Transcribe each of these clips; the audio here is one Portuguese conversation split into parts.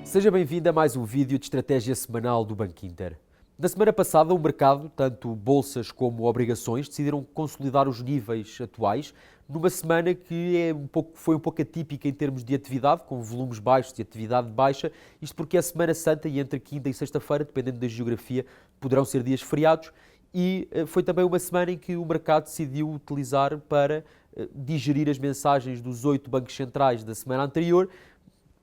Seja bem-vindo a mais um vídeo de estratégia semanal do Banco Inter. Na semana passada, o mercado, tanto bolsas como obrigações, decidiram consolidar os níveis atuais numa semana que foi um pouco atípica em termos de atividade, com volumes baixos e atividade baixa. Isto porque é Semana Santa e entre quinta e sexta-feira, dependendo da geografia, poderão ser dias feriados. E foi também uma semana em que o mercado decidiu utilizar para digerir as mensagens dos 8 bancos centrais da semana anterior,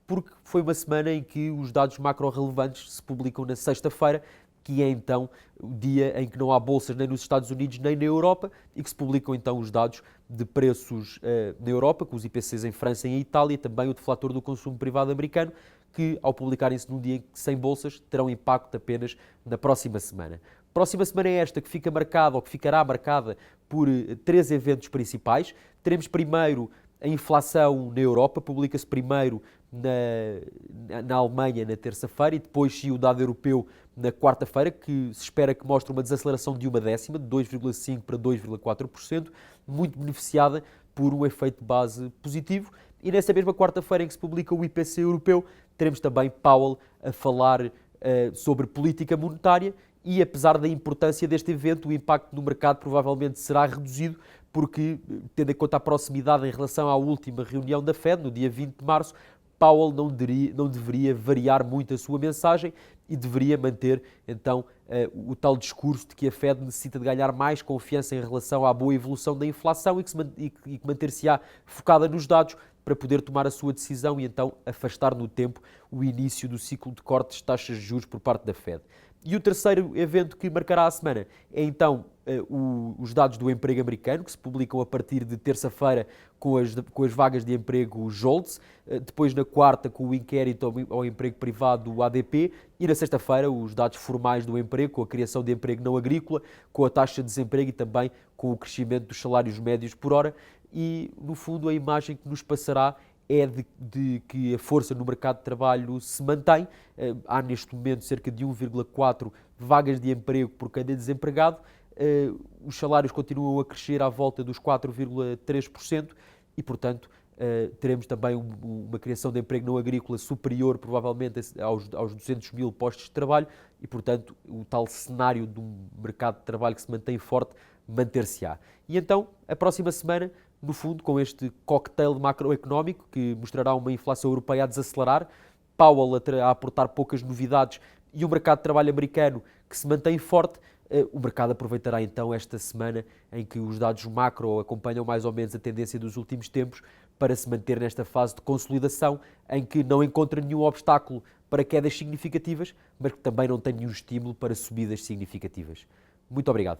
porque foi uma semana em que os dados macro-relevantes se publicam na sexta-feira, que é então o dia em que não há bolsas nem nos Estados Unidos nem na Europa e que se publicam então os dados de preços na Europa, com os IPCs em França e em Itália, também o deflator do consumo privado americano, que ao publicarem-se num dia sem bolsas terão impacto apenas na próxima semana. Próxima semana é esta que fica marcada, ou que ficará marcada, por 3 eventos principais. Teremos primeiro a inflação na Europa, publica-se primeiro na Alemanha na terça-feira e depois sim o dado europeu na quarta-feira, que se espera que mostre uma desaceleração de 0,1%, de 2,5% para 2,4%, muito beneficiada por um efeito de base positivo. E nessa mesma quarta-feira em que se publica o IPC europeu, teremos também Powell a falar sobre política monetária e, apesar da importância deste evento, o impacto no mercado provavelmente será reduzido, porque, tendo em conta a proximidade em relação à última reunião da Fed, no dia 20 de março, Powell não deveria variar muito a sua mensagem e deveria manter, então, o tal discurso de que a Fed necessita de ganhar mais confiança em relação à boa evolução da inflação e que manter-se-á focada nos dados para poder tomar a sua decisão e, então, afastar no tempo o início do ciclo de cortes de taxas de juros por parte da Fed. E o terceiro evento que marcará a semana é, então, os dados do emprego americano, que se publicam a partir de terça-feira com as vagas de emprego JOLTS, depois na quarta com o inquérito ao emprego privado, o ADP, e na sexta-feira os dados formais do emprego, com a criação de emprego não agrícola, com a taxa de desemprego e também com o crescimento dos salários médios por hora. E, no fundo, a imagem que nos passará é de que a força no mercado de trabalho se mantém. Há neste momento cerca de 1,4 vagas de emprego por cada desempregado. Os salários continuam a crescer à volta dos 4,3% e, portanto, teremos também uma criação de emprego não agrícola superior, provavelmente, aos 200 mil postos de trabalho e, portanto, o tal cenário de um mercado de trabalho que se mantém forte manter-se-á. E então, a próxima semana, no fundo, com este cocktail macroeconómico que mostrará uma inflação europeia a desacelerar, Powell a aportar poucas novidades e o mercado de trabalho americano que se mantém forte, o mercado aproveitará então esta semana em que os dados macro acompanham mais ou menos a tendência dos últimos tempos para se manter nesta fase de consolidação em que não encontra nenhum obstáculo para quedas significativas, mas que também não tem nenhum estímulo para subidas significativas. Muito obrigado.